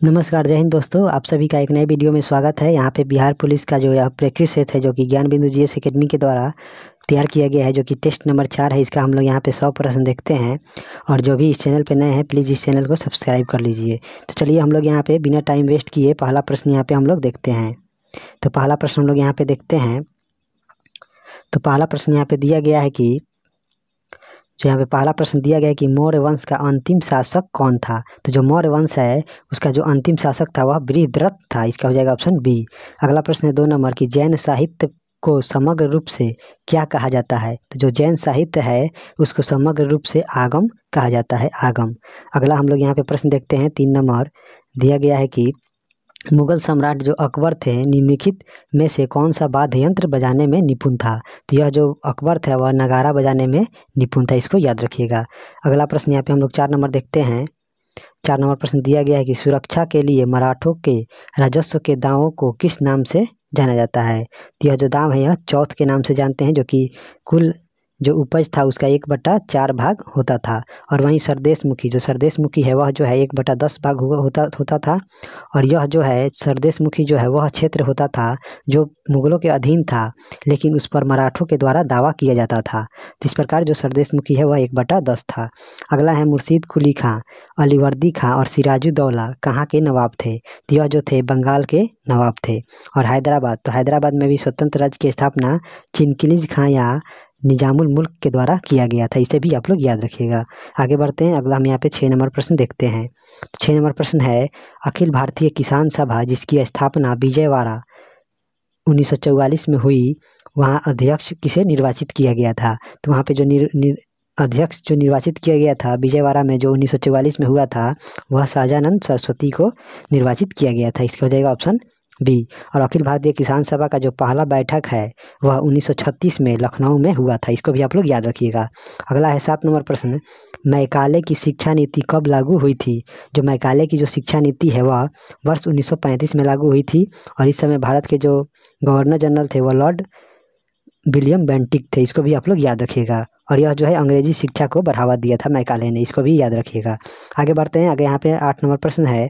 नमस्कार, जय हिंद दोस्तों। आप सभी का एक नए वीडियो में स्वागत है। यहाँ पे बिहार पुलिस का जो यह प्रैक्टिस सेट है जो कि ज्ञान बिंदु जीएस एकेडमी के द्वारा तैयार किया गया है, जो कि टेस्ट नंबर 4 है। इसका हम लोग यहाँ पे 100 प्रश्न देखते हैं। और जो भी इस चैनल पे नए हैं प्लीज़ इस चैनल को सब्सक्राइब कर लीजिए। तो चलिए हम लोग यहाँ पे बिना टाइम वेस्ट किए पहला प्रश्न यहाँ पे हम लोग देखते हैं। तो पहला प्रश्न हम लोग यहाँ पे देखते हैं। तो पहला प्रश्न यहाँ पे दिया गया है कि जो यहाँ पे पहला प्रश्न दिया गया है कि मौर्य वंश का अंतिम शासक कौन था। तो जो मौर्य वंश है उसका जो अंतिम शासक था वह बृहद्रथ था। इसका हो जाएगा ऑप्शन बी। अगला प्रश्न है 2 नंबर की जैन साहित्य को समग्र रूप से क्या कहा जाता है। तो जो जैन साहित्य है उसको समग्र रूप से आगम कहा जाता है, आगम। अगला हम लोग यहाँ पे प्रश्न देखते हैं 3 नंबर दिया गया है कि मुगल सम्राट जो अकबर थे निम्नलिखित में से कौन सा वाद्य यंत्र बजाने में निपुण था। तो यह जो अकबर था वह नगारा बजाने में निपुण था, इसको याद रखिएगा। अगला प्रश्न यहाँ पे हम लोग 4 नंबर देखते हैं। 4 नंबर प्रश्न दिया गया है कि सुरक्षा के लिए मराठों के राजस्व के दावों को किस नाम से जाना जाता है। तो यह जो दाम है यह चौथ के नाम से जानते हैं, जो कि कुल जो उपज था उसका 1/4 भाग होता था। और वहीं सरदेशमुखी जो सरदेशमुखी है वह जो है 1/10 भाग होता था। और यह जो है सरदेशमुखी जो है वह क्षेत्र होता था जो मुगलों के अधीन था, लेकिन उस पर मराठों के द्वारा दावा किया जाता था। तो इस प्रकार जो सरदेशमुखी है वह 1/10 था। अगला है मुर्शीद कुली खां, अलीवर्दी खां और सिराजुद्दौला कहाँ के नवाब थे। तो यह जो थे बंगाल के नवाब थे। और हैदराबाद, तो हैदराबाद में भी स्वतंत्र राज्य की स्थापना चिनकिलीज खां या निजामुल मुल्क के द्वारा किया गया था। इसे भी आप लोग याद रखिएगा। आगे बढ़ते हैं। अगला हम यहाँ पे 6 नंबर प्रश्न देखते हैं। 6 नंबर प्रश्न है अखिल भारतीय किसान सभा जिसकी स्थापना विजयवाड़ा 1944 में हुई, वहाँ अध्यक्ष किसे निर्वाचित किया गया था। तो वहाँ पे जो अध्यक्ष जो निर्वाचित किया गया था विजयवाड़ा में जो 1944 में हुआ था वह सहजानंद सरस्वती को निर्वाचित किया गया था। इसका हो जाएगा ऑप्शन बी। और अखिल भारतीय किसान सभा का जो पहला बैठक है वह 1936 में लखनऊ में हुआ था। इसको भी आप लोग याद रखिएगा। अगला है 7 नंबर प्रश्न, मैकाले की शिक्षा नीति कब लागू हुई थी। जो मैकाले की जो शिक्षा नीति है वह वर्ष 1935 में लागू हुई थी। और इस समय भारत के जो गवर्नर जनरल थे वह लॉर्ड विलियम बेंटिक थे। इसको भी आप लोग याद रखिएगा। और यह जो है अंग्रेजी शिक्षा को बढ़ावा दिया था मैकाले ने, इसको भी याद रखिएगा। आगे बढ़ते हैं। आगे यहाँ पे 8 नंबर प्रश्न है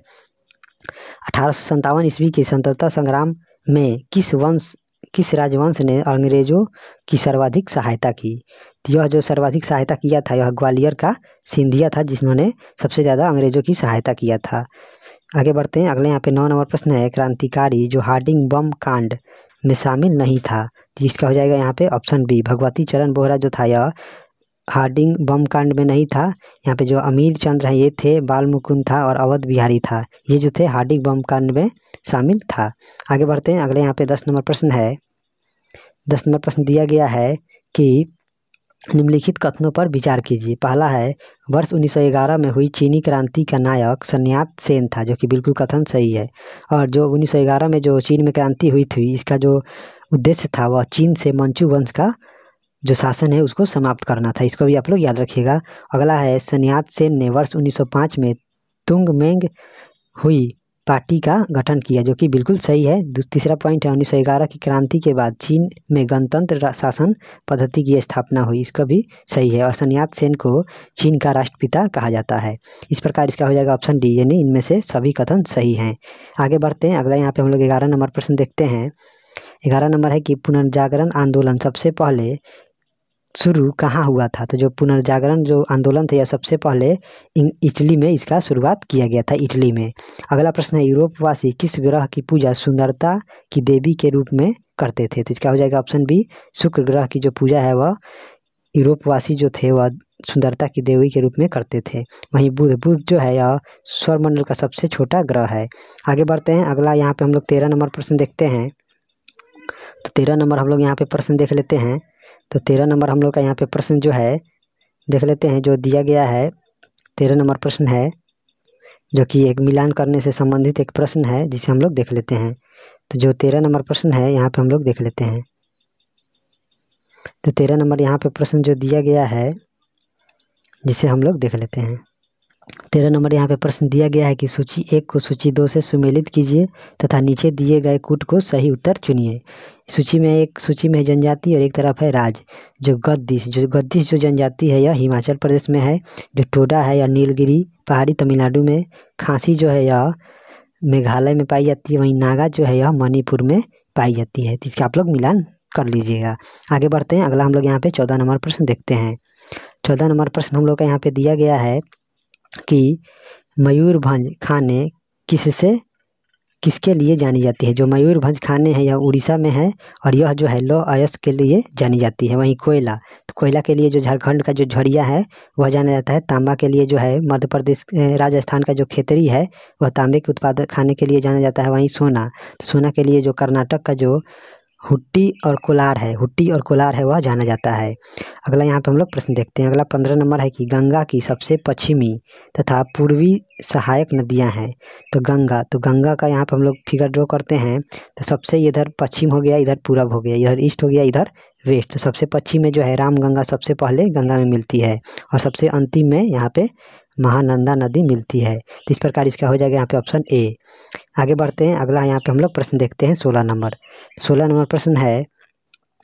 1857 ईस्वी के स्वतंत्रता संग्राम में किस राजवंश ने अंग्रेजों की सर्वाधिक सहायता की। तो यह जो सर्वाधिक सहायता किया था यह ग्वालियर का सिंधिया था, जिन्होंने सबसे ज़्यादा अंग्रेजों की सहायता किया था। आगे बढ़ते हैं। अगले यहाँ पे 9 नंबर प्रश्न है क्रांतिकारी जो हार्डिंग बम कांड में शामिल नहीं था। तो इसका हो जाएगा यहाँ पे ऑप्शन बी। भगवती चरण बोहरा जो था यह हार्डिंग बम कांड में नहीं था। यहाँ पे जो अमीर चंद्र है ये थे, बाल मुकुंद था और अवध बिहारी था, ये जो थे हार्डिंग बम कांड में शामिल था। आगे बढ़ते हैं। अगले यहाँ पे 10 नंबर प्रश्न है। 10 नंबर प्रश्न दिया गया है कि निम्नलिखित कथनों पर विचार कीजिए। पहला है वर्ष 1911 में हुई चीनी क्रांति का नायक सन्यात सेन था, जो कि बिल्कुल कथन सही है। और जो 1911 में जो चीन में क्रांति हुई थी इसका जो उद्देश्य था वह चीन से मंचू वंश का जो शासन है उसको समाप्त करना था। इसको भी आप लोग याद रखिएगा। अगला है सन्यात सेन ने वर्ष 1905 में तुंगमेंग हुई पार्टी का गठन किया, जो कि बिल्कुल सही है। तीसरा पॉइंट है 1911 की क्रांति के बाद चीन में गणतंत्र शासन पद्धति की स्थापना हुई, इसका भी सही है। और सन्यात सेन को चीन का राष्ट्रपिता कहा जाता है। इस प्रकार इसका हो जाएगा ऑप्शन डी, यानी इनमें से सभी कथन सही हैं। आगे बढ़ते हैं। अगला यहाँ पे हम लोग 11 नंबर प्रश्न देखते हैं। 11 नंबर है कि पुनर्जागरण आंदोलन सबसे पहले शुरू कहाँ हुआ था। तो जो पुनर्जागरण जो आंदोलन था यह सबसे पहले इटली में इसका शुरुआत किया गया था, इटली में। अगला प्रश्न है यूरोपवासी किस ग्रह की पूजा सुंदरता की देवी के रूप में करते थे। तो इसका हो जाएगा ऑप्शन बी। शुक्र ग्रह की जो पूजा है वह यूरोपवासी जो थे वह सुंदरता की देवी के रूप में करते थे। वहीं बुध जो है यह सौरमंडल का सबसे छोटा ग्रह है। आगे बढ़ते हैं। अगला यहाँ पे हम लोग 13 नंबर प्रश्न देखते हैं। तो 13 नंबर हम लोग यहाँ पे प्रश्न देख लेते हैं। तो 13 नंबर हम लोग का यहाँ पे प्रश्न जो है देख लेते हैं, जो दिया गया है 13 नंबर प्रश्न है, जो कि एक मिलान करने से संबंधित एक प्रश्न है जिसे हम लोग देख लेते हैं। तो जो 13 नंबर प्रश्न है यहाँ पे हम लोग देख लेते हैं। तो 13 नंबर यहाँ पे प्रश्न जो दिया गया है जिसे हम लोग देख लेते हैं। 13 नंबर यहाँ पे प्रश्न दिया गया है कि सूची 1 को सूची 2 से सुमेलित कीजिए तथा नीचे दिए गए कूट को सही उत्तर चुनिए। सूची में है जनजाति और एक तरफ है राज्य। जो गद्दिश जो जनजाति है यह हिमाचल प्रदेश में है। जो टोडा है यह नीलगिरी पहाड़ी तमिलनाडु में। खासी जो है यह मेघालय में पाई जाती है, वहीं नागा जो है यह मणिपुर में पाई जाती है। तो इसका आप लोग मिलान कर लीजिएगा। आगे बढ़ते हैं, अगला हम लोग यहाँ पे 14 नंबर प्रश्न देखते हैं। 14 नंबर प्रश्न हम लोग का यहाँ पे दिया गया है कि मयूरभंज खाने किसके लिए जानी जाती है। जो मयूरभंज खाने हैं यह उड़ीसा में है और यह जो है लौह अयस्क के लिए जानी जाती है। वहीं कोयला, तो कोयला के लिए जो झारखंड का जो झरिया है वह जाना जाता है। तांबा के लिए जो है मध्य प्रदेश राजस्थान का जो खेतरी है वह तांबे के उत्पादक खाने के लिए जाना जाता है। वहीं सोना, तो सोना के लिए जो कर्नाटक का जो हुट्टी और कोलार है वह जाना जाता है। अगला यहाँ पे हम लोग प्रश्न देखते हैं। अगला 15 नंबर है कि गंगा की सबसे पश्चिमी तथा पूर्वी सहायक नदियाँ हैं। तो गंगा का यहाँ पे हम लोग फिगर ड्रॉ करते हैं। तो सबसे इधर पश्चिम हो गया, इधर पूरब हो गया, इधर ईस्ट हो गया, इधर वेस्ट। तो सबसे पश्चिम में जो है रामगंगा सबसे पहले गंगा में मिलती है और सबसे अंतिम में यहाँ पे महानंदा नदी मिलती है। तो इस प्रकार इसका हो जाएगा यहाँ पे ऑप्शन ए। आगे बढ़ते हैं, अगला यहाँ पे हम लोग प्रश्न देखते हैं 16 नंबर प्रश्न है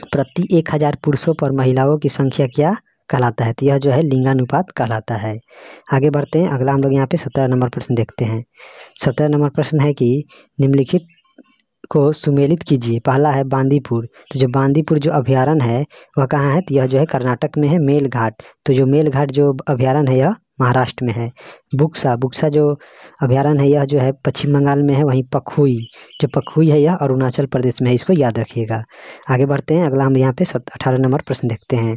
प्रति 1000 पुरुषों पर महिलाओं की संख्या क्या कहलाता है। तो यह जो है लिंगानुपात कहलाता है। आगे बढ़ते हैं, अगला हम लोग यहाँ पे 17 नंबर प्रश्न देखते हैं। 17 नंबर प्रश्न है कि निम्नलिखित को सुमेलित कीजिए। पहला है बांदीपुर, तो जो बांदीपुर जो अभयारण्य है वह कहाँ है। तो यह जो है कर्नाटक में है। मेलघाट, तो जो मेलघाट जो अभयारण्य है यह महाराष्ट्र में है। बुक्सा जो अभयारण्य है यह जो है पश्चिम बंगाल में है। वहीं पखुई है यह अरुणाचल प्रदेश में है। इसको याद रखिएगा। आगे बढ़ते हैं, अगला हम यहाँ पे 18 नंबर प्रश्न देखते हैं।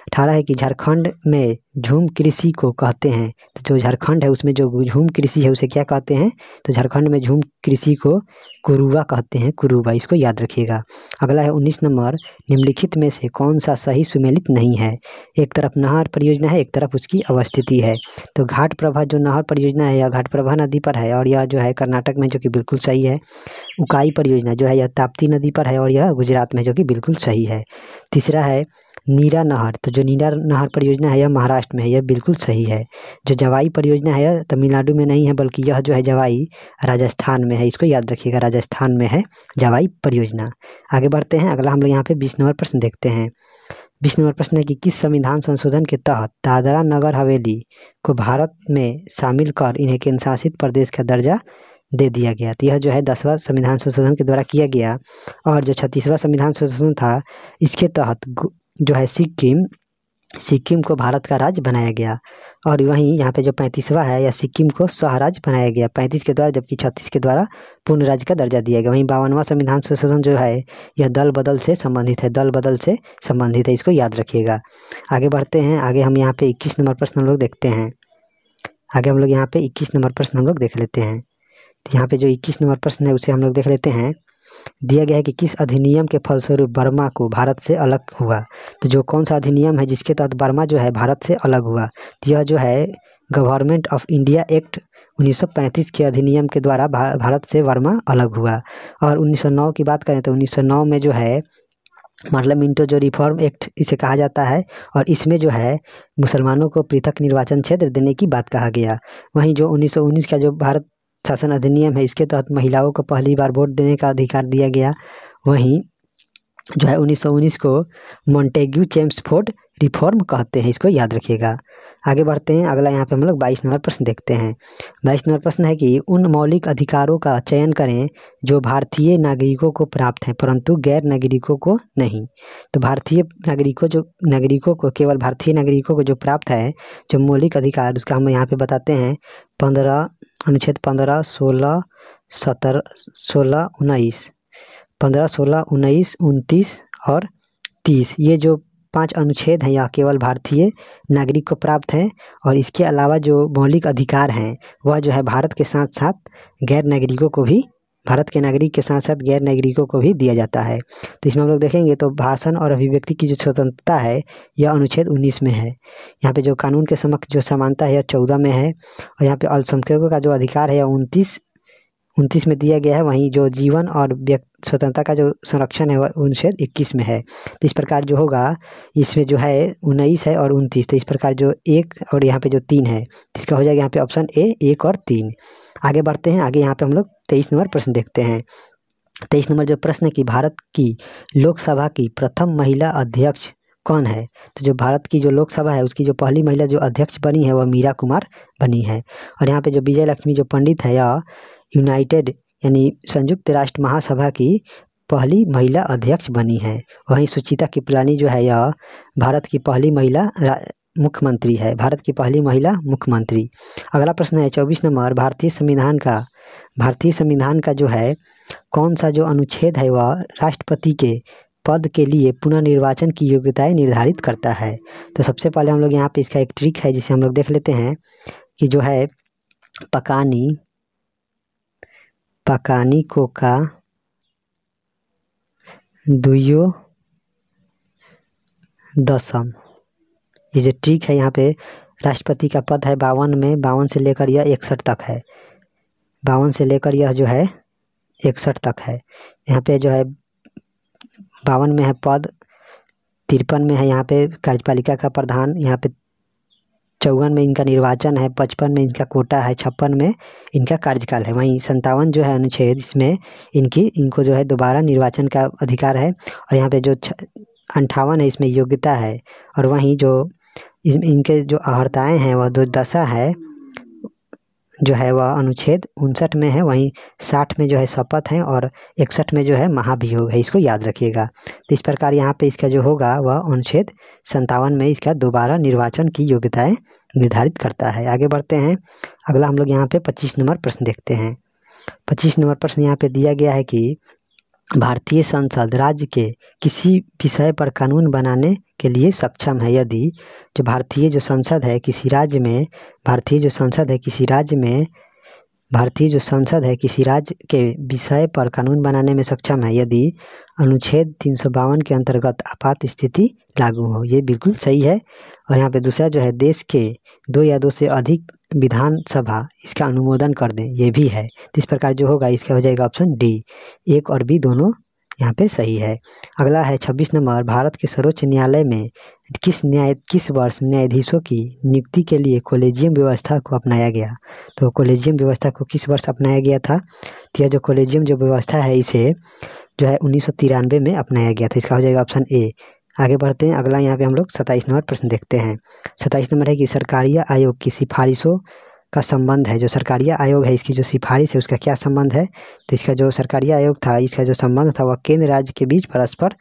18 है कि झारखंड में झूम कृषि को कहते हैं। तो जो झारखंड है उसमें जो झूम कृषि है उसे क्या कहते हैं। तो झारखंड में झूम कृषि को कुरुबा कहते हैं, कुरुबा, इसको याद रखिएगा। अगला है 19 नंबर, निम्नलिखित में से कौन सा सही सुमेलित नहीं है। एक तरफ नहर परियोजना है, एक तरफ उसकी अवस्थिति है। तो घाटप्रभा जो नहर परियोजना है यह घाटप्रभा नदी पर है और यह जो है कर्नाटक में, जो कि बिल्कुल सही है। उकाई परियोजना जो है यह ताप्ती नदी पर है और यह गुजरात में, जो कि बिल्कुल सही है। तीसरा है नीरा नहर, तो जो नीरा नहर परियोजना है यह महाराष्ट्र में है, यह बिल्कुल सही है। जो जवाई परियोजना है यह तमिलनाडु में नहीं है, बल्कि यह जो है जवाई राजस्थान में है। इसको याद रखिएगा, राजस्थान में है जवाई परियोजना। आगे बढ़ते हैं, अगला हम लोग यहाँ पे 20 नंबर प्रश्न देखते हैं। 20 नंबर प्रश्न है कि किस संविधान संशोधन के तहत दादरा नगर हवेली को भारत में शामिल कर इन्हें केंद्र शासित प्रदेश का दर्जा दे दिया गया। तो यह जो है 10वां संविधान संशोधन के द्वारा किया गया। और जो 36वां संविधान संशोधन था इसके तहत जो है सिक्किम को भारत का राज्य बनाया गया। और वहीं यहाँ पे जो 35वां है या सिक्किम को स्वराज्य बनाया गया 35 के द्वारा, जबकि 36 के द्वारा पूर्ण राज्य का दर्जा दिया गया। वहीं 52वां संविधान संशोधन जो है यह दल बदल से संबंधित है, इसको याद रखिएगा। आगे बढ़ते हैं, आगे हम यहाँ पे 21 नंबर प्रश्न हम लोग देखते हैं। आगे हम लोग यहाँ पे 21 नंबर प्रश्न हम लोग देख लेते हैं। तो यहाँ पे जो 21 नंबर प्रश्न है उसे हम लोग देख लेते हैं। दिया गया है कि किस अधिनियम के फलस्वरूप बर्मा को भारत से अलग हुआ। तो जो कौन सा अधिनियम है जिसके तहत बर्मा जो है भारत से अलग हुआ। तो यह जो है गवर्नमेंट ऑफ इंडिया एक्ट 1935 के अधिनियम के द्वारा भारत से बर्मा अलग हुआ। और 1909 की बात करें तो 1909 में जो है पार्लियामेंटो जो रिफॉर्म एक्ट इसे कहा जाता है और इसमें जो है मुसलमानों को पृथक निर्वाचन क्षेत्र देने की बात कहा गया। वहीं जो 1919 का जो भारत शासन अधिनियम है इसके तहत महिलाओं को पहली बार वोट देने का अधिकार दिया गया। वहीं जो है 1919 को मॉन्टेग्यू चेम्सफोर्ड रिफॉर्म कहते हैं, इसको याद रखिएगा। आगे बढ़ते हैं, अगला यहाँ पे हम लोग 22 नंबर प्रश्न देखते हैं। 22 नंबर प्रश्न है कि उन मौलिक अधिकारों का चयन करें जो भारतीय नागरिकों को प्राप्त हैं परंतु गैर नागरिकों को नहीं। तो भारतीय नागरिकों को केवल भारतीय नागरिकों को जो प्राप्त है जो मौलिक अधिकार, उसका हम यहाँ पे बताते हैं 15 अनुच्छेद 15, 16, 17, 16, 19, 15, 16, 19, 29 और 30, ये जो 5 अनुच्छेद हैं यह केवल भारतीय नागरिक को प्राप्त हैं। और इसके अलावा जो मौलिक अधिकार हैं वह जो है भारत के साथ साथ गैर नागरिकों को भी, भारत के नागरिक के साथ साथ गैर नागरिकों को भी दिया जाता है। तो इसमें हम लोग देखेंगे तो भाषण और अभिव्यक्ति की जो स्वतंत्रता है यह अनुच्छेद 19 में है। यहाँ पे जो कानून के समक्ष जो समानता है यह 14 में है। और यहाँ पे अल्पसंख्यकों का जो अधिकार है यह 29 में दिया गया है। वहीं जो जीवन और स्वतंत्रता का जो संरक्षण है वह अनुच्छेद 21 में है। तो इस प्रकार जो होगा इसमें जो है 19 है और 29, तो इस प्रकार जो 1 और यहाँ पे जो 3 है इसका हो जाएगा यहाँ पे ऑप्शन ए 1 और 3। आगे बढ़ते हैं, आगे यहाँ पे हम लोग 23 नंबर प्रश्न देखते हैं। 23 नंबर जो प्रश्न है कि भारत की लोकसभा की प्रथम महिला अध्यक्ष कौन है? तो जो भारत की जो लोकसभा है उसकी जो पहली महिला जो अध्यक्ष बनी है वह मीरा कुमार बनी है। और यहाँ पे जो विजय लक्ष्मी जो पंडित है यह यूनाइटेड यानी संयुक्त राष्ट्र महासभा की पहली महिला अध्यक्ष बनी है। वहीं सुचिता कृपलानी जो है यह भारत की पहली महिला मुख्यमंत्री है, भारत की पहली महिला मुख्यमंत्री। अगला प्रश्न है 24 नंबर, भारतीय संविधान का जो है कौन सा जो अनुच्छेद है वह राष्ट्रपति के पद के लिए पुनर्निर्वाचन की योग्यताएं निर्धारित करता है? तो सबसे पहले हम लोग यहाँ पे इसका एक ट्रिक है जिसे हम लोग देख लेते हैं कि जो है पकानी कोका दुयो दशम, ये जो ट्रिक है यहाँ पे राष्ट्रपति का पद है 52 में, 52 से लेकर यह 61 तक है, 52 से लेकर यह जो है 61 तक है। यहाँ पे जो है 52 में है पद, 53 में है यहाँ पे कार्यपालिका का प्रधान, यहाँ पे 54 में इनका निर्वाचन है, 55 में इनका कोटा है, 56 में इनका कार्यकाल है। वहीं 57 जो है अनुच्छेद इसमें इनको जो है दोबारा निर्वाचन का अधिकार है। और यहाँ पे जो 58 है इसमें योग्यता है। और वहीं जो इनके जो अर्हताएँ हैं वह जो दशा है जो है वह अनुच्छेद 59 में है, वहीं 60 में जो है शपथ है और 61 में जो है महाभियोग है, इसको याद रखिएगा। तो इस प्रकार यहाँ पे इसका जो होगा वह अनुच्छेद 57 में इसका दोबारा निर्वाचन की योग्यताएं निर्धारित करता है। आगे बढ़ते हैं, अगला हम लोग यहाँ पे 25 नंबर प्रश्न देखते हैं। 25 नंबर प्रश्न यहाँ पे दिया गया है कि भारतीय संसद राज्य के किसी विषय पर कानून बनाने के लिए सक्षम है यदि जो भारतीय जो संसद है किसी राज्य में के विषय पर कानून बनाने में सक्षम है यदि अनुच्छेद 352 के अंतर्गत आपात स्थिति लागू हो। ये बिल्कुल सही है। और यहाँ पे दूसरा जो है देश के 2 या 2 से अधिक विधानसभा इसका अनुमोदन कर दें, ये भी है। तो इस प्रकार जो होगा इसका हो जाएगा ऑप्शन डी, 1 और बी दोनों यहाँ पे सही है। अगला है 26 नंबर, भारत के सर्वोच्च न्यायालय में किस वर्ष न्यायाधीशों की नियुक्ति के लिए कॉलेजियम व्यवस्था को अपनाया गया? तो कॉलेजियम व्यवस्था को किस वर्ष अपनाया गया था? तो यह जो कॉलेजियम जो व्यवस्था है इसे जो है 1993 में अपनाया गया था, इसका हो जाएगा ऑप्शन ए। आगे बढ़ते हैं, अगला यहाँ पे हम लोग 27 नंबर प्रश्न देखते हैं। 27 नंबर है कि सरकारीय आयोग की सिफारिशों का संबंध है, जो सरकारीय आयोग है इसकी जो सिफारिश है उसका क्या संबंध है? तो इसका जो सरकारीय आयोग था इसका जो संबंध था वह केंद्र राज्य के बीच परस्पर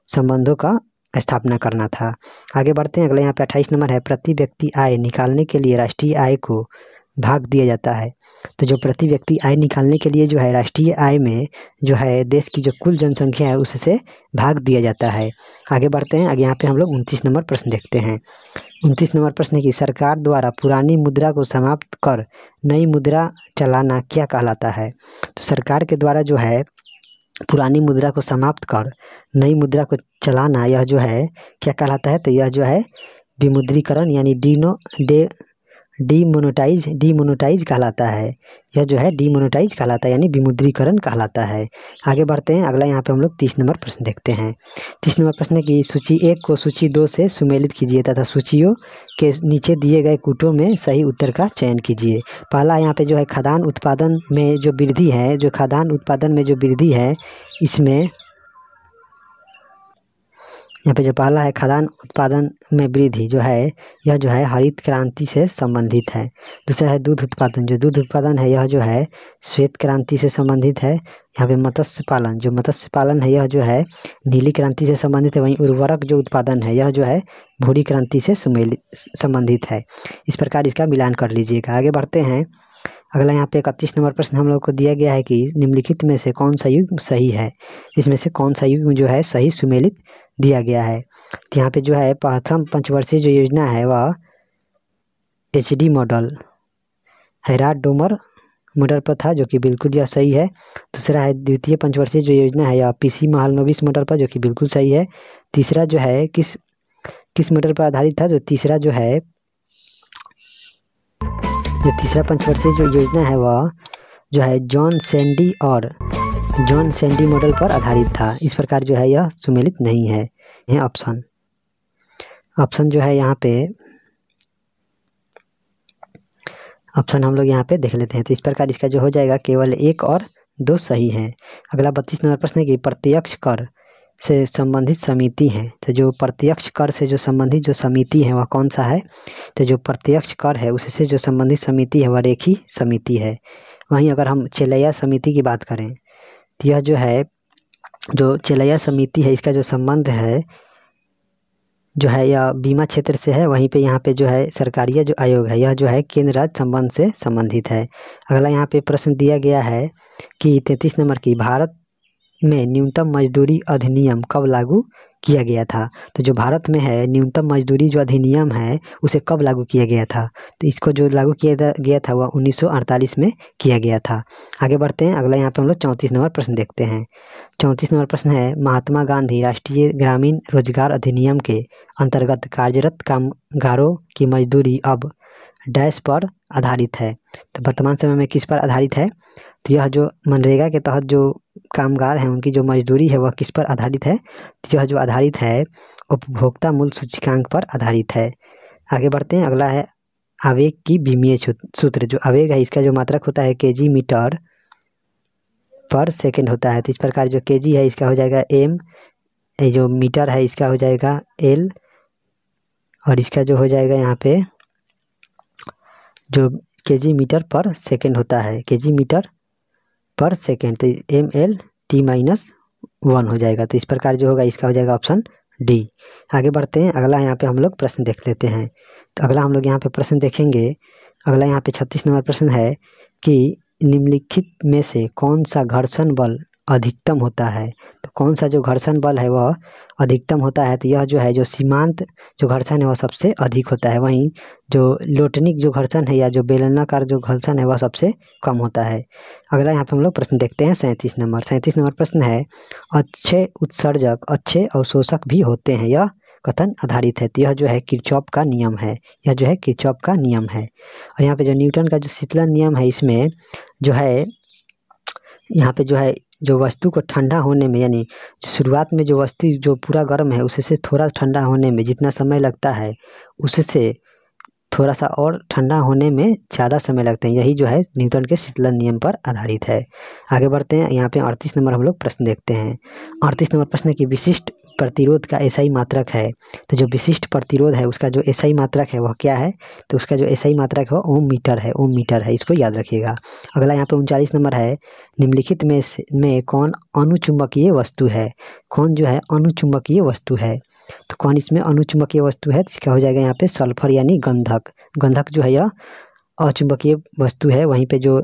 संबंधों का स्थापना करना था। आगे बढ़ते हैं, अगला यहाँ पे 28 नंबर है, प्रति व्यक्ति आय निकालने के लिए राष्ट्रीय आय को भाग दिया जाता है। तो जो प्रति व्यक्ति आय निकालने के लिए जो है राष्ट्रीय आय में जो है देश की जो कुल जनसंख्या है उससे भाग दिया जाता है। आगे बढ़ते हैं, आगे यहाँ पे हम लोग 29 नंबर प्रश्न देखते हैं। 29 नंबर प्रश्न है कि सरकार द्वारा पुरानी मुद्रा को समाप्त कर नई मुद्रा चलाना क्या कहलाता है? तो सरकार के द्वारा जो है पुरानी मुद्रा को समाप्त कर नई मुद्रा को चलाना यह जो है क्या कहलाता है? तो यह जो है विमुद्रीकरण यानी डीमोनेटाइज कहलाता है। यह जो है डीमोनेटाइज कहलाता है यानी विमुद्रीकरण कहलाता है। आगे बढ़ते हैं, अगला यहाँ पे हम लोग 30 नंबर प्रश्न देखते हैं। 30 नंबर प्रश्न है कि सूची 1 को सूची 2 से सुमेलित कीजिए तथा सूचियों के नीचे दिए गए कूटों में सही उत्तर का चयन कीजिए। पहला यहाँ पे जो है खाद्यान्न उत्पादन में जो वृद्धि है, इसमें यहाँ पे जो पहला है खाद्यान्न उत्पादन में वृद्धि जो है यह जो है हरित क्रांति से संबंधित है। दूसरा है दूध उत्पादन, जो दूध उत्पादन है यह जो है श्वेत क्रांति से संबंधित है। यहाँ पे मत्स्य पालन है यह जो है नीली क्रांति से संबंधित है। वहीं उर्वरक जो उत्पादन है यह जो है भूरी क्रांति से संबंधित है। इस प्रकार इसका मिलान कर लीजिएगा। आगे बढ़ते हैं, अगला यहाँ पे 31 नंबर प्रश्न हम लोग को दिया गया है कि निम्नलिखित में से कौन सा युग्म सही है? इसमें से कौन सा युग्म जो है सही सुमेलित दिया गया है? तो यहाँ पे जो है प्रथम पंचवर्षीय जो योजना है वह HD मॉडल हैराट डोमर मॉडल पर था, जो कि बिल्कुल यह सही है। दूसरा है द्वितीय पंचवर्षीय जो योजना है यह PC महालनोबिस मॉडल पर, जो कि बिल्कुल सही है। तीसरा जो है किस मॉडल पर आधारित था? जो तीसरा पंचवर्षीय जो योजना है वह जो है जॉन सैंडी मॉडल पर आधारित था। इस प्रकार जो है यह सुमेलित नहीं है। यह ऑप्शन जो है यहाँ पे ऑप्शन हम लोग यहाँ पे देख लेते हैं। तो इस प्रकार इसका जो हो जाएगा केवल 1 और 2 सही है। अगला 32 नंबर प्रश्न है कि प्रत्यक्ष कर से संबंधित समिति है। तो जो प्रत्यक्ष कर से जो संबंधित जो समिति है वह कौन सा है? तो जो प्रत्यक्ष कर है उससे जो संबंधित समिति है वह रेखी समिति है। वहीं अगर हम चेलैया समिति की बात करें तो यह जो है जो चेलैया समिति है इसका जो संबंध है जो है यह बीमा क्षेत्र से है। वहीं पे यहाँ पे जो है सरकारीय जो आयोग है यह जो है केंद्र राज्य संबंध से संबंधित है। अगला यहाँ पे प्रश्न दिया गया है कि 33 नंबर की भारत में न्यूनतम मजदूरी अधिनियम कब लागू किया गया था? तो जो भारत में है न्यूनतम मजदूरी जो अधिनियम है उसे कब लागू किया गया था? तो इसको जो लागू किया गया था वह 1948 में किया गया था। आगे बढ़ते हैं, अगला यहाँ पे हम लोग 34 नंबर प्रश्न देखते हैं। 34 नंबर प्रश्न है महात्मा गांधी राष्ट्रीय ग्रामीण रोजगार अधिनियम के अंतर्गत कार्यरत कामगारों की मजदूरी अब डैश पर आधारित है। तो वर्तमान समय में किस पर आधारित है? तो यह जो मनरेगा के तहत जो कामगार हैं उनकी जो मजदूरी है वह किस पर आधारित है? तो यह जो आधारित है उपभोक्ता मूल्य सूचकांक पर आधारित है। आगे बढ़ते हैं, अगला है आवेग की विमीय सूत्र। जो आवेग है इसका जो मात्रक होता है केजी मीटर पर सेकेंड होता है। तो इस प्रकार जो केजी है इसका हो जाएगा एम, जो मीटर है इसका हो जाएगा एल, और इसका जो हो जाएगा यहाँ पे जो केजी मीटर पर सेकेंड होता है, केजी मीटर पर सेकेंड, तो एम एल टी माइनस 1 हो जाएगा। तो इस प्रकार जो होगा इसका हो जाएगा ऑप्शन डी। आगे बढ़ते हैं, अगला यहाँ पे हम लोग प्रश्न देख लेते हैं। तो अगला हम लोग यहाँ पे प्रश्न देखेंगे। अगला यहाँ पे 36 नंबर प्रश्न है कि निम्नलिखित में से कौन सा घर्षण बल अधिकतम होता है? तो कौन सा जो घर्षण बल है वह अधिकतम होता है? तो यह जो है जो सीमांत जो घर्षण है वह सबसे अधिक होता है। वहीं जो लोटनिक जो घर्षण है या जो बेलनाकार जो घर्षण है वह सबसे कम होता है। अगला यहाँ पे हम लोग प्रश्न देखते हैं 37 नंबर। 37 नंबर प्रश्न है अच्छे उत्सर्जक अच्छे अवशोषक भी होते हैं, यह कथन आधारित है। तो यह जो है किरचॉफ का नियम है, यह जो है किरचॉफ का नियम है। और यहाँ पे जो न्यूटन का जो शीतलन नियम है इसमें जो है यहाँ पे जो है जो वस्तु को ठंडा होने में, यानी शुरुआत में जो वस्तु जो पूरा गर्म है उससे थोड़ा ठंडा होने में जितना समय लगता है उससे थोड़ा सा और ठंडा होने में ज़्यादा समय लगता है। यही जो है न्यूटन के शीतलन नियम पर आधारित है। आगे बढ़ते हैं, यहाँ पे 38 नंबर हम लोग प्रश्न देखते हैं। 38 नंबर प्रश्न की विशिष्ट प्रतिरोध का एसआई मात्रक है। तो जो विशिष्ट प्रतिरोध है उसका जो एसआई मात्रक है वह क्या है? तो उसका जो एसआई मात्रक है ओम मीटर है, ओम मीटर है, इसको याद रखिएगा। अगला यहाँ पे 39 नंबर है निम्नलिखित में कौन अनुचुंबकीय वस्तु है? कौन जो है अनुचुंबकीय वस्तु है? तो कौन इसमें अनुचुंबकीय वस्तु है? इसका हो जाएगा यहाँ पे सल्फर यानी गंधक। गंधक जो है यह अचुंबकीय वस्तु है। वहीं पे जो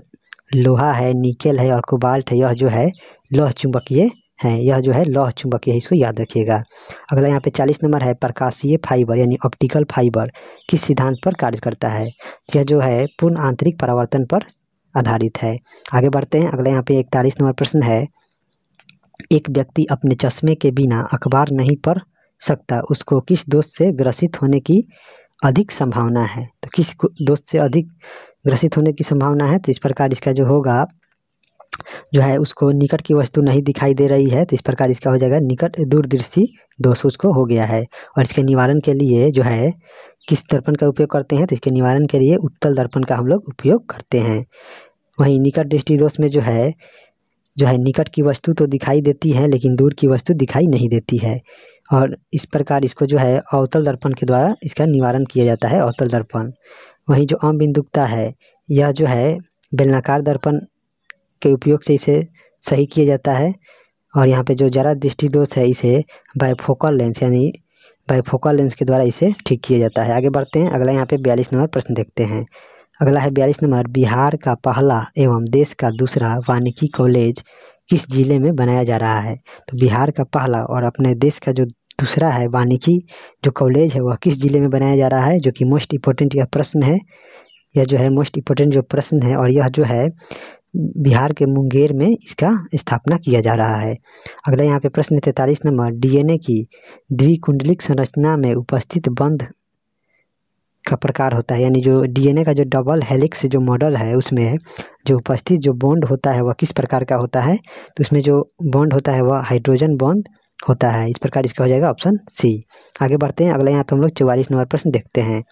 लोहा है, निकेल है और कोबाल्ट है यह जो है लौह चुंबकीय है, यह जो है लौह चुंबकीय है, इसको याद रखिएगा। अगला यहाँ पे 40 नंबर है प्रकाशीय फाइबर यानी ऑप्टिकल फाइबर किस सिद्धांत पर कार्य करता है? यह जो है पूर्ण आंतरिक परावर्तन पर आधारित है। आगे बढ़ते हैं, अगला यहाँ पे 41 नंबर प्रश्न है एक व्यक्ति अपने चश्मे के बिना अखबार नहीं पढ़ सकता, उसको किस दोष से ग्रसित होने की अधिक संभावना है? तो किस दोष से अधिक ग्रसित होने की संभावना है? तो इस प्रकार इसका जो होगा जो है उसको निकट की वस्तु नहीं दिखाई दे रही है, तो इस प्रकार इसका हो जाएगा निकट दूरदृष्टि दोष उसको हो गया है। और इसके निवारण के लिए जो है किस दर्पण का उपयोग करते हैं? तो इसके निवारण के लिए उत्तल दर्पण का हम लोग उपयोग करते हैं। वहीं निकट दृष्टि दोष में जो है निकट की वस्तु तो दिखाई देती है लेकिन दूर की वस्तु दिखाई नहीं देती है, और इस प्रकार इसको जो है अवतल दर्पण के द्वारा इसका निवारण किया जाता है, अवतल दर्पण। वहीं जो अबिंदुकता है यह जो है बेलनाकार दर्पण के उपयोग से इसे सही किया जाता है। और यहाँ पे जो जरा दृष्टि दोष है इसे बाइफोकल लेंस यानी बाइफोकल लेंस के द्वारा इसे ठीक किया जाता है। आगे बढ़ते हैं, अगला यहाँ पे 42 नंबर प्रश्न देखते हैं। अगला है 42 नंबर बिहार का पहला एवं देश का दूसरा वानिकी कॉलेज किस जिले में बनाया जा रहा है? तो बिहार का पहला और अपने देश का जो दूसरा है वानिकी जो कॉलेज है वह किस जिले में बनाया जा रहा है? जो कि मोस्ट इम्पोर्टेंट यह प्रश्न है, यह जो है मोस्ट इम्पोर्टेंट जो प्रश्न है, और यह जो है बिहार के मुंगेर में इसका स्थापना किया जा रहा है। अगला यहाँ पे प्रश्न 43 नंबर डीएनए की द्विकुंडलिक संरचना में उपस्थित बंध का प्रकार होता है, यानी जो डीएनए का जो डबल हेलिक्स जो मॉडल है उसमें जो उपस्थित जो बॉन्ड होता है वह किस प्रकार का होता है? तो उसमें जो बॉन्ड होता है वह हाइड्रोजन बॉन्ड होता है। इस प्रकार इसका हो जाएगा ऑप्शन सी। आगे बढ़ते हैं, अगला यहाँ पे हम लोग 44 नंबर प्रश्न देखते हैं।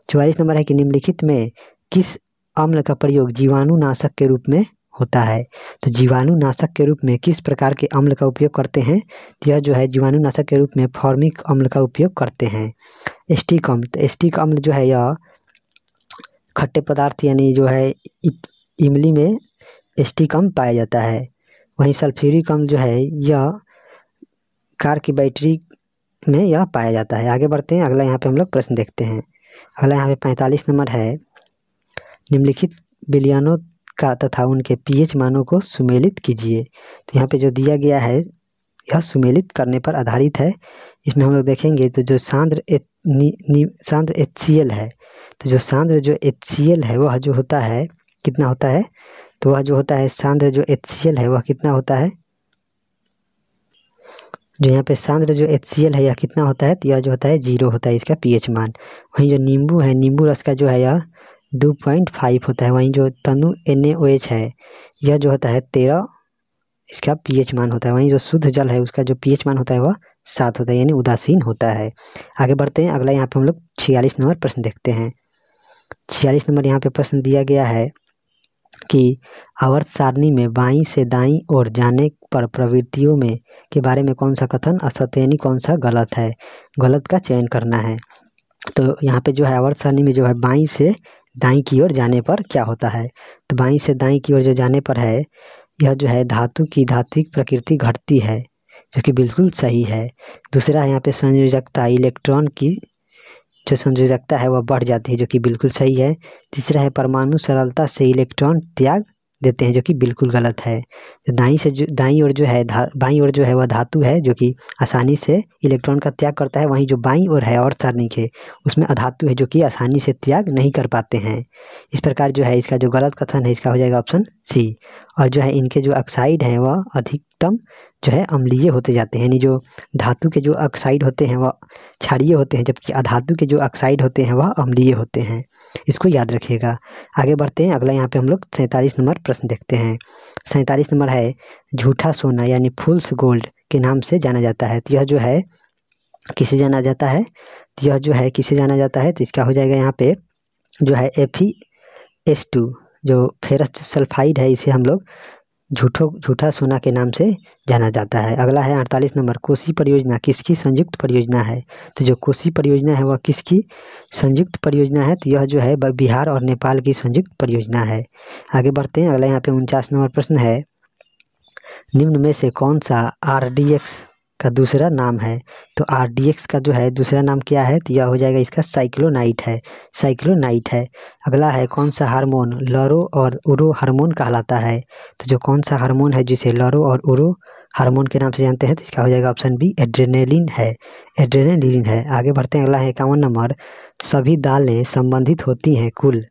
44 नंबर है कि निम्नलिखित में किस अम्ल का प्रयोग जीवाणुनाशक के रूप में होता है। तो जीवाणुनाशक के रूप में किस प्रकार के अम्ल का उपयोग करते हैं? तो यह जो है जीवाणुनाशक के रूप में फॉर्मिक अम्ल का उपयोग करते हैं। एस्टिक अम्ल, तो एस्टिक अम्ल जो है यह खट्टे पदार्थ यानी जो है इमली में एस्टिक अम्ल पाया जाता है। वहीं सल्फ्यूरिक अम्ल जो है यह कार की बैटरी में यह पाया जाता है। आगे बढ़ते हैं, अगला यहाँ पे हम लोग प्रश्न देखते हैं। अगला यहाँ पे 45 नंबर है, निम्नलिखित विलयनों का तथा उनके पीएच मानों को सुमेलित कीजिए। तो यहाँ पे जो दिया गया है यह सुमेलित करने पर आधारित है। इसमें हम लोग देखेंगे तो जो सांद्र HCl है, तो जो सांद्र जो HCl है वह जो होता है कितना होता है? तो वह जो होता है सांद्र जो HCl है वह कितना होता है? जो यहाँ पे सांद्र जो HCl है यह कितना होता है? तो यह जो होता है 0 होता है इसका पीएच मान। वहीं जो नींबू है, नींबू रस का जो है यह 2.5 होता है। वहीं जो तनु NaOH है यह जो होता है 13 इसका पीएच मान होता है। वहीं जो शुद्ध जल है उसका जो पीएच मान होता है वह 7 होता है, यानी उदासीन होता है। आगे बढ़ते हैं, अगला यहाँ पे हम लोग 46 नंबर प्रश्न देखते हैं। 46 नंबर यहाँ पे प्रश्न दिया गया है कि आवर्त सारणी में बाईं से दाईं ओर जाने पर प्रवृत्तियों में के बारे में कौन सा कथन असत्य यानी कौन सा गलत है? गलत का चयन करना है। तो यहाँ पे जो है आवर्त सारणी में जो है बाईं से दाईं की ओर जाने पर क्या होता है? तो बाईं से दाईं की ओर जो जाने पर है यह जो है धातु की धात्विक प्रकृति घटती है, जो कि बिल्कुल सही है। दूसरा है यहाँ पे संयोजकता, इलेक्ट्रॉन की जो संयोजकता है वह बढ़ जाती है, जो कि बिल्कुल सही है। तीसरा है परमाणु सरलता से इलेक्ट्रॉन त्याग देते हैं, जो कि बिल्कुल गलत है। तो दाईं ओर जो है बाईं ओर जो है वह धातु है जो कि आसानी से इलेक्ट्रॉन का त्याग करता है। वहीं जो बाईं ओर है और सारणी के उसमें अधातु है जो कि आसानी से त्याग नहीं कर पाते हैं। इस प्रकार जो है इसका जो गलत कथन है इसका हो जाएगा ऑप्शन सी। और जो है इनके जो ऑक्साइड हैं वह अधिकतम जो है अम्लीय होते जाते हैं, यानी जो धातु के जो ऑक्साइड होते हैं वह क्षारीय होते हैं, जबकि अधातु के जो ऑक्साइड होते हैं वह अम्लीय होते हैं। इसको याद रखिएगा। आगे बढ़ते हैं, अगला यहाँ पे हम लोग 47 नंबर प्रश्न देखते हैं। 47 नंबर है, झूठा सोना यानी फुल्स गोल्ड के नाम से जाना जाता है। तो यह जो है किसे जाना जाता है? तो यह जो है किसे जाना जाता है? तो इसका हो जाएगा यहाँ पे जो है FeS2 जो फेरस सल्फाइड है, इसे हम लोग झूठा सोना के नाम से जाना जाता है। अगला है 48 नंबर, कोसी परियोजना किसकी संयुक्त परियोजना है? तो जो कोसी परियोजना है वह किसकी संयुक्त परियोजना है? तो यह जो है बिहार और नेपाल की संयुक्त परियोजना है। आगे बढ़ते हैं, अगला यहाँ पे 49 नंबर प्रश्न है, निम्न में से कौन सा RDX का दूसरा नाम है? तो RDX का जो है दूसरा नाम क्या है? तो यह हो जाएगा इसका साइक्लोनाइट है, साइक्लोनाइट है। अगला है, कौन सा हार्मोन लरो और उरो हार्मोन कहलाता है? तो जो कौन सा हार्मोन है जिसे लरो और उरो हार्मोन के नाम से जानते हैं, तो इसका हो जाएगा ऑप्शन बी, एड्रेनालिन है, एड्रेनालिन है। आगे बढ़ते हैं, अगला है 51 नंबर, सभी दालें संबंधित होती हैं कुल।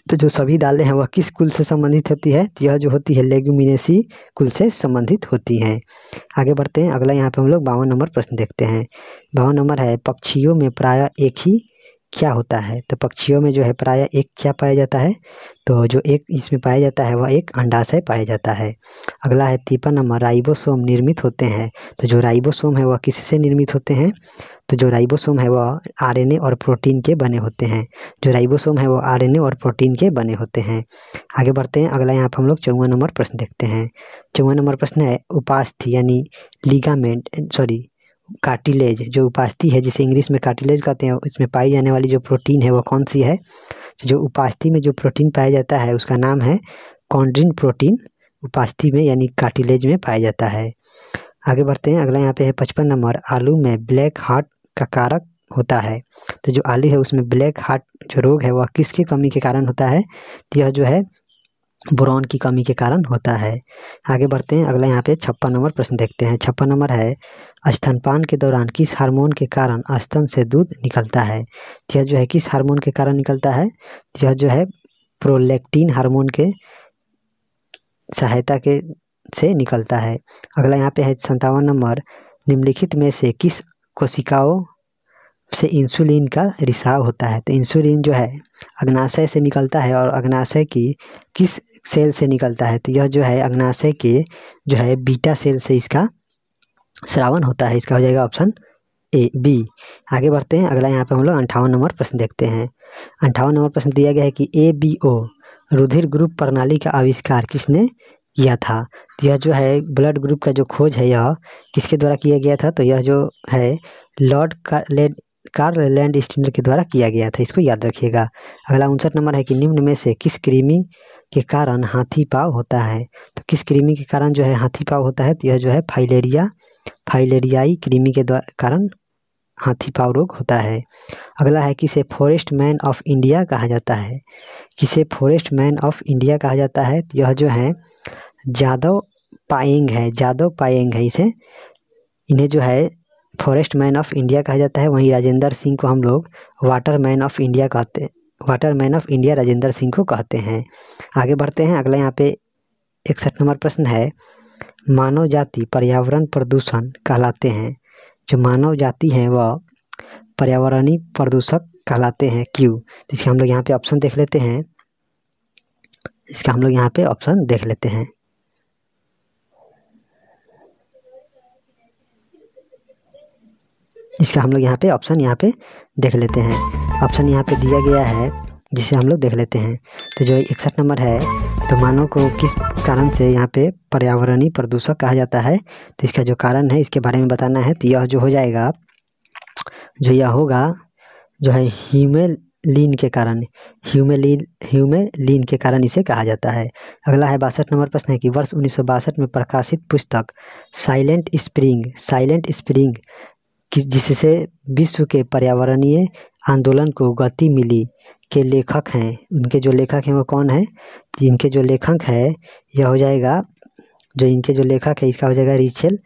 तो जो सभी दालें हैं वह किस कुल से संबंधित होती है? तो यह जो होती है लेग्यूमिनेसी कुल से संबंधित होती हैं। आगे बढ़ते हैं, अगला यहाँ पे हम लोग 52 नंबर प्रश्न देखते हैं। 52 नंबर है, पक्षियों में प्रायः एक ही क्या होता है? तो पक्षियों में जो है प्रायः एक क्या पाया जाता है? तो जो एक इसमें पाया जाता है वह एक अंडाशय पाया जाता है। अगला है 53 नंबर, राइबोसोम निर्मित होते हैं। तो जो राइबोसोम है वह किससे निर्मित होते हैं? तो जो राइबोसोम है वह RNA और प्रोटीन के बने होते हैं। जो राइबोसोम है वह RNA और प्रोटीन के बने होते हैं। आगे बढ़ते हैं, अगला यहाँ पर हम लोग 54 नंबर प्रश्न देखते हैं। 54 नंबर प्रश्न है, उपास्थि यानी लिगामेंट कार्टिलेज, जो उपास्थि है जिसे इंग्लिश में कार्टिलेज कहते हैं, इसमें पाई जाने वाली जो प्रोटीन है वह कौन सी है? तो जो उपास्थि में जो प्रोटीन पाया जाता है उसका नाम है कॉन्ड्रिन प्रोटीन, उपास्थि में यानी कार्टिलेज में पाया जाता है। आगे बढ़ते हैं, अगला यहाँ पे है 55 नंबर, आलू में ब्लैक हार्ट का कारक होता है। तो जो आलू है उसमें ब्लैक हार्ट जो रोग है वह किसकी कमी के कारण होता है? तो यह जो है बोरॉन की कमी के कारण होता है। आगे बढ़ते हैं, अगला यहाँ पे 56 नंबर प्रश्न देखते हैं। 56 नंबर है, स्तनपान के दौरान किस हार्मोन के कारण स्तन से दूध निकलता है? तो यह जो है किस हार्मोन के कारण निकलता है? तो यह जो है प्रोलैक्टिन हार्मोन के सहायता के से निकलता है। अगला यहाँ पे है 57 नंबर, निम्नलिखित में से किस कोशिकाओं से इंसुलिन का रिसाव होता है? तो इंसुलिन जो है अग्नाशय से निकलता है, और अग्नाशय की किस सेल से निकलता है? तो यह जो है अग्नाशय के जो है बीटा सेल से इसका स्रावन होता है। इसका हो जाएगा ऑप्शन बी। आगे बढ़ते हैं, अगला यहाँ पे हम लोग 58 नंबर प्रश्न देखते हैं। 58 नंबर प्रश्न दिया गया है कि ABO रुधिर ग्रुप प्रणाली का आविष्कार किसने किया था? तो यह जो है ब्लड ग्रुप का जो खोज है यह किसके द्वारा किया गया था? तो यह जो है लॉर्ड कार्ल लैंडस्टीनर के द्वारा किया गया था, इसको याद रखिएगा। अगला 59 नंबर है कि निम्न में से किस कृमि के कारण हाथी पाँव होता है? तो किस कृमि के कारण जो है हाथी पाँव होता है? तो यह जो है फाइलेरियाई कृमि के कारण हाथी पाँव रोग होता है। अगला है किसे फॉरेस्ट मैन ऑफ इंडिया कहा जाता है? किसे फॉरेस्ट मैन ऑफ इंडिया कहा जाता है? तो यह जो है जादव पायेंग है इन्हें जो है फॉरेस्ट मैन ऑफ इंडिया कहा जाता है। वहीं राजेंद्र सिंह को हम लोग water man of India Rajendra Singh को कहते हैं। आगे बढ़ते हैं। अगला यहाँ पे 61 नंबर प्रश्न है, मानव जाति पर्यावरण प्रदूषण कहलाते हैं। जो मानव जाति है वह पर्यावरणीय प्रदूषक कहलाते हैं, क्यों? इसके हम लोग यहाँ पे ऑप्शन देख लेते हैं। इसका हम लोग यहाँ पे ऑप्शन देख लेते हैं। ऑप्शन यहाँ पे दिया गया है, जिसे हम लोग देख लेते हैं। तो जो 61 नंबर है, तो मानव को किस कारण से यहाँ पे पर्यावरणीय प्रदूषक कहा जाता है? तो इसका जो कारण है इसके बारे में बताना है। तो यह जो हो जाएगा, यह होगा जो है ह्यूमेलिन के कारण इसे कहा जाता है। अगला है 62 नंबर प्रश्न है कि वर्ष 1962 में प्रकाशित पुस्तक साइलेंट स्प्रिंग जिससे विश्व के पर्यावरणीय आंदोलन को गति मिली के लेखक हैं। उनके जो लेखक हैं वो कौन है? इनके जो लेखक है यह हो जाएगा, जो इनके जो लेखक है इसका हो जाएगा रिचेल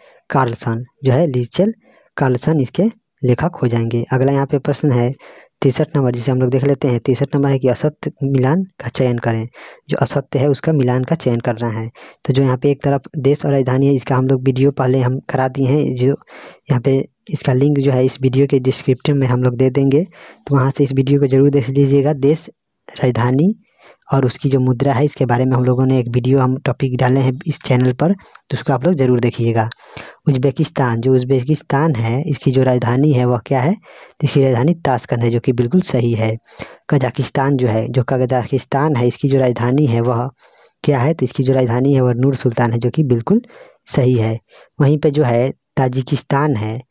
कार्लसन इसके लेखक हो जाएंगे। अगला यहाँ पे प्रश्न है 63 नंबर, जिसे हम लोग देख लेते हैं। 63 नंबर है कि असत्य मिलान का चयन करें। जो असत्य है उसका मिलान का चयन करना है। तो जो यहाँ पे एक तरफ देश और राजधानी है, इसका हम लोग वीडियो पहले हम करा दिए हैं। जो यहाँ पे इसका लिंक जो है इस वीडियो के डिस्क्रिप्शन में हम लोग दे देंगे, तो वहाँ से इस वीडियो को जरूर देख लीजिएगा। देश, राजधानी और उसकी जो मुद्रा है इसके बारे में हम लोगों ने एक वीडियो हम टॉपिक डाले हैं इस चैनल पर, तो उसको आप लोग ज़रूर देखिएगा। उज़्बेकिस्तान है, इसकी जो राजधानी है वह क्या है? इसकी राजधानी ताशकंद है, जो कि बिल्कुल सही है। कजाकिस्तान है, इसकी जो राजधानी है वह क्या है? तो इसकी जो राजधानी है वह नूर सुल्तान है, जो कि बिल्कुल सही है। वहीं पे जो है ताजिकिस्तान है,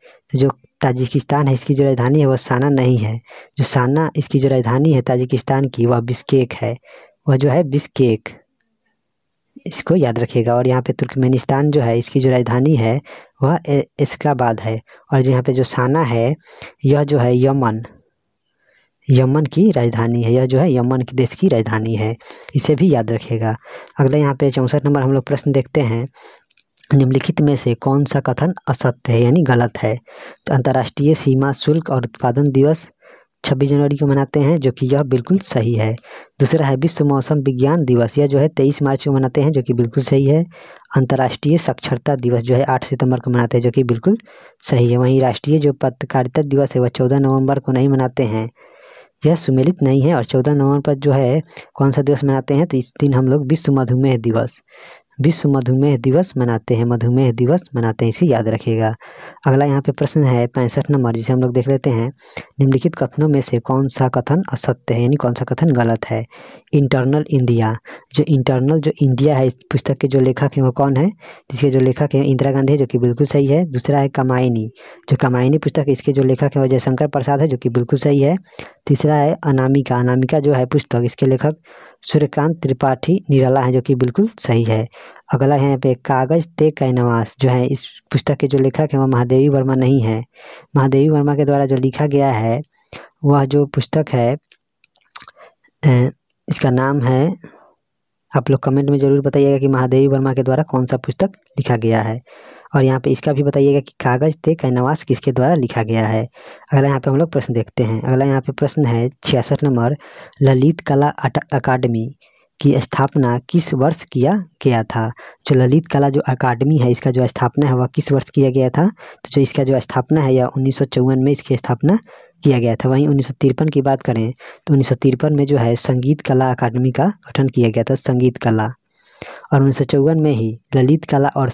इसकी जो राजधानी है वह साना नहीं है। जो साना इसकी जो राजधानी है ताजिकिस्तान की वह बिश्केक है, बिश्केक, इसको याद रखिएगा। और यहाँ पे तुर्कमेनिस्तान जो है इसकी जो राजधानी है वह एशगाबाद है। और जो यहाँ पे जो साना है यह जो है यमन की राजधानी है, यह जो है यमन की देश की राजधानी है, इसे भी याद रखिएगा। अगला यहाँ पे 64 नंबर हम लोग प्रश्न देखते हैं, निम्नलिखित में से कौन सा कथन असत्य है यानी गलत है? तो अंतर्राष्ट्रीय सीमा शुल्क और उत्पादन दिवस 26 जनवरी को मनाते हैं, जो कि यह बिल्कुल सही है। दूसरा है विश्व मौसम विज्ञान दिवस, यह जो है 23 मार्च को मनाते हैं, जो कि बिल्कुल सही है। अंतर्राष्ट्रीय साक्षरता दिवस जो है 8 सितंबर को मनाते हैं, जो कि बिल्कुल सही है। वहीं राष्ट्रीय जो पत्रकारिता दिवस है वह 14 नवंबर को नहीं मनाते हैं, यह सुमेलित नहीं है। और 14 नवंबर पर जो है कौन सा दिवस मनाते हैं? तो इस दिन हम लोग विश्व मधुमेह दिवस मनाते हैं, इसे याद रखिएगा। अगला यहाँ पे प्रश्न है 65 नंबर, जिसे हम लोग देख लेते हैं। निम्नलिखित कथनों में से कौन सा कथन असत्य है यानी कौन सा कथन गलत है? इंटरनल इंडिया है, इस पुस्तक के जो लेखक हैं वो कौन है? इसके जो लेखक हैं इंदिरा गांधी है, जो कि बिल्कुल सही है। दूसरा है कामायनी पुस्तक, इसके जो लेखक हैं वो जयशंकर प्रसाद है, जो कि बिल्कुल सही है। तीसरा है अनामिका जो है पुस्तक, इसके लेखक सूर्यकांत त्रिपाठी निराला है, जो कि बिल्कुल सही है। अगला है यहाँ पे कागज ते कैनवास, जो है इस पुस्तक के जो लेखक हैं वह महादेवी वर्मा नहीं है। महादेवी वर्मा के द्वारा जो लिखा गया है वह जो पुस्तक है इसका नाम है, आप लोग कमेंट में ज़रूर बताइएगा कि महादेवी वर्मा के द्वारा कौन सा पुस्तक लिखा गया है। और यहाँ पे इसका भी बताइएगा कि कागज ते कैनवास किसके द्वारा लिखा गया है। अगला यहाँ पे हम लोग प्रश्न देखते हैं। अगला यहाँ पे प्रश्न है 66 नंबर, ललित कला अकादमी की स्थापना किस वर्ष किया गया था? जो ललित कला जो अकादमी है इसका जो स्थापना है वह किस वर्ष किया गया था? तो जो इसका जो स्थापना है यह 1954 में इसकी स्थापना किया गया था। वहीं 1953 की बात करें तो 1953 में जो है संगीत कला अकादमी का गठन किया गया था, संगीत कला। और 1954 में ही ललित कला और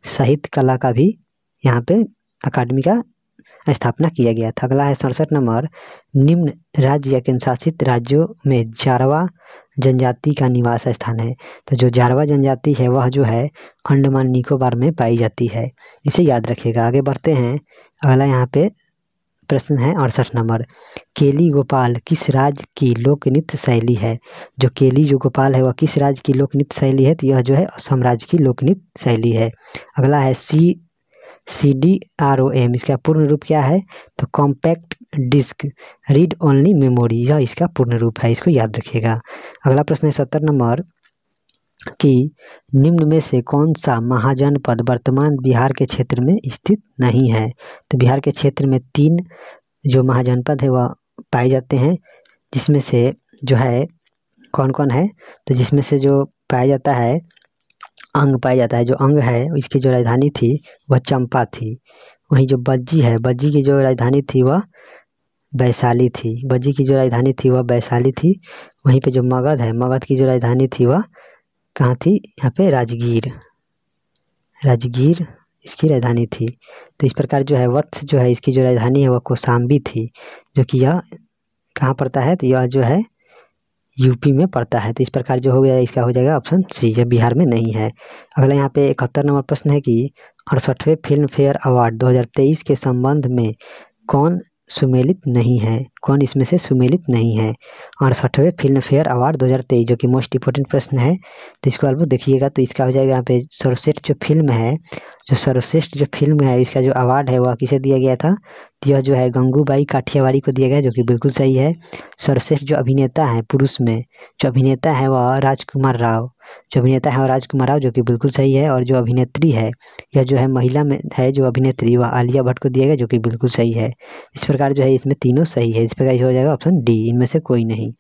साहित्य कला का भी यहाँ पे अकादमी का स्थापना किया गया था। अगला है 67 नंबर, निम्न राज्य या केंद्र शासित राज्यों में जारवा जनजाति का निवास स्थान है। तो जो जारवा जनजाति है वह जो है अंडमान निकोबार में पाई जाती है, इसे याद रखिएगा। आगे बढ़ते हैं, अगला यहाँ पे प्रश्न है 68 नंबर, केली गोपाल किस राज्य की लोक नृत्य शैली है। जो केली जो गोपाल है वह किस राज्य की लोक नृत्य शैली है, तो यह जो है असम राज्य की लोक नृत्य शैली है। अगला है CDROM, इसका पूर्ण रूप क्या है, तो compact disc read only memory, यह इसका पूर्ण रूप है, इसको याद रखिएगा। अगला प्रश्न है 70 नंबर कि निम्न में से कौन सा महाजनपद वर्तमान बिहार के क्षेत्र में स्थित नहीं है। तो बिहार के क्षेत्र में 3 जो महाजनपद है वह पाए जाते हैं, जिसमें से जो है कौन कौन है, तो जिसमें से जो पाया जाता है अंग पाया जाता है। जो अंग है इसकी जो राजधानी थी वह चंपा थी। वहीं जो बज्जी है, बज्जी की जो राजधानी थी वह वैशाली थी। बज्जी की जो राजधानी थी वह वैशाली थी। वहीं पे जो मगध है, मगध की जो राजधानी थी वह कहाँ थी, यहाँ पे राजगीर, राजगीर इसकी राजधानी थी। तो इस प्रकार जो है वत्स जो है इसकी जो राजधानी है वह कौशाम्बी थी, जो कि यह कहाँ पड़ता है, तो यह जो है यूपी में पड़ता है। तो इस प्रकार जो हो गया इसका हो जाएगा ऑप्शन सी, यह बिहार में नहीं है। अगला यहाँ पे 71 नंबर प्रश्न है कि 68वें फिल्म फेयर अवार्ड 2023 के संबंध में कौन सुमेलित नहीं है, कौन इसमें से सुमेलित नहीं है। 68वें फिल्म फेयर अवार्ड 2023 जो कि मोस्ट इंपोर्टेंट प्रश्न है, तो इसको आप देखिएगा। तो इसका हो जाएगा यहाँ पे सर्वश्रेष्ठ जो फिल्म है, जो सर्वश्रेष्ठ जो फिल्म है इसका जो अवार्ड है वह किसे दिया गया था, तो यह जो है गंगूबाई काठियावाड़ी को दिया गया, जो कि बिल्कुल सही है। सर्वश्रेष्ठ जो अभिनेता है पुरुष में, जो अभिनेता है वह राजकुमार राव, जो अभिनेता है वह राजकुमार राव, जो कि बिल्कुल सही है। और जो अभिनेत्री है यह जो है महिला में है जो अभिनेत्री वह आलिया भट्ट को दिया गया, जो कि बिल्कुल सही है। इस प्रकार जो है इसमें तीनों सही है, इस प्रकार हो जाएगा ऑप्शन डी, इनमें से कोई नहीं।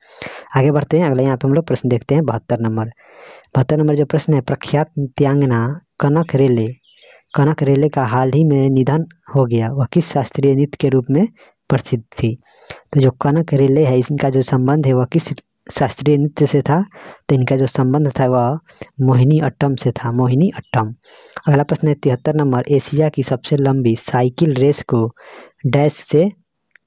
आगे बढ़ते हैं, अगला यहाँ पे हम लोग प्रश्न देखते हैं 72 नंबर। 72 नंबर जो प्रश्न है, प्रख्यात नृत्यांगना कनक रेले का हाल ही में निधन हो गया, वह किस शास्त्रीय नृत्य के रूप में प्रसिद्ध थी। तो जो कनक रेले है इनका जो संबंध है वह किस शास्त्रीय नृत्य से था, तो इनका जो संबंध था वह मोहिनी अट्टम से था, मोहिनी अट्टम। अगला प्रश्न है 73 नंबर, एशिया की सबसे लंबी साइकिल रेस को डैश से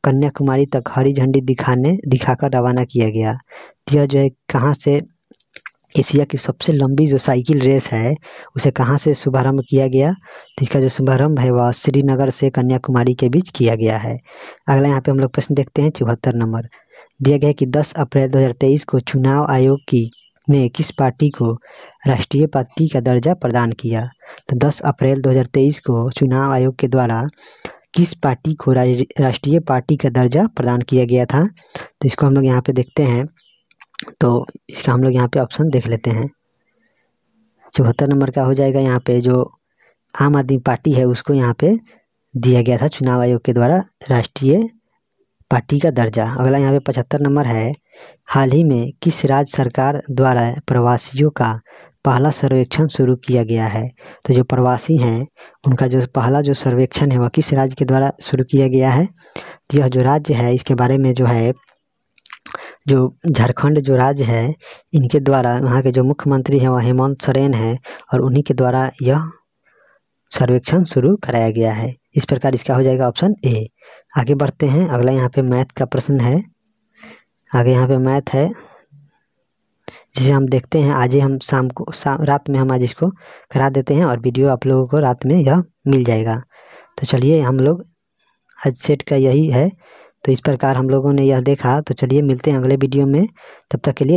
कन्याकुमारी तक हरी झंडी दिखाकर रवाना किया गया। तो यह जो है कहाँ से, एशिया की सबसे लंबी जो साइकिल रेस है उसे कहाँ से शुभारंभ किया गया, तो इसका जो शुभारंभ है वह श्रीनगर से कन्याकुमारी के बीच किया गया है। अगला यहाँ पे हम लोग प्रश्न देखते हैं 74 नंबर, दिया गया है कि 10 अप्रैल 2023 को चुनाव आयोग ने किस पार्टी को राष्ट्रीय पार्टी का दर्जा प्रदान किया। तो 10 अप्रैल 2023 को चुनाव आयोग के द्वारा किस पार्टी को राष्ट्रीय पार्टी का दर्जा प्रदान किया गया था, तो इसको हम लोग यहाँ पे देखते हैं। तो इसका हम लोग यहाँ पे ऑप्शन देख लेते हैं। 74 नंबर का हो जाएगा यहाँ पे जो आम आदमी पार्टी है उसको यहाँ पे दिया गया था चुनाव आयोग के द्वारा राष्ट्रीय पार्टी का दर्जा। अगला यहाँ पे 75 नंबर है, हाल ही में किस राज्य सरकार द्वारा प्रवासियों का पहला सर्वेक्षण शुरू किया गया है। तो जो प्रवासी हैं उनका जो पहला जो सर्वेक्षण है वह किस राज्य के द्वारा शुरू किया गया है। तो यह जो राज्य है इसके बारे में जो है, जो झारखंड जो राज्य है इनके द्वारा वहाँ के जो मुख्यमंत्री हैं वह हेमंत सोरेन है, और उन्हीं के द्वारा यह सर्वेक्षण शुरू कराया गया है। इस प्रकार इसका हो जाएगा ऑप्शन ए। आगे बढ़ते हैं, अगला यहाँ पे मैथ का प्रश्न है। आगे यहाँ पे मैथ है जिसे हम देखते हैं। आज ही हम रात में हम आज इसको करा देते हैं और वीडियो आप लोगों को रात में यह मिल जाएगा। तो चलिए हम लोग आज सेट का यही है। तो इस प्रकार हम लोगों ने यह देखा। तो चलिए मिलते हैं अगले वीडियो में, तब तक के लिए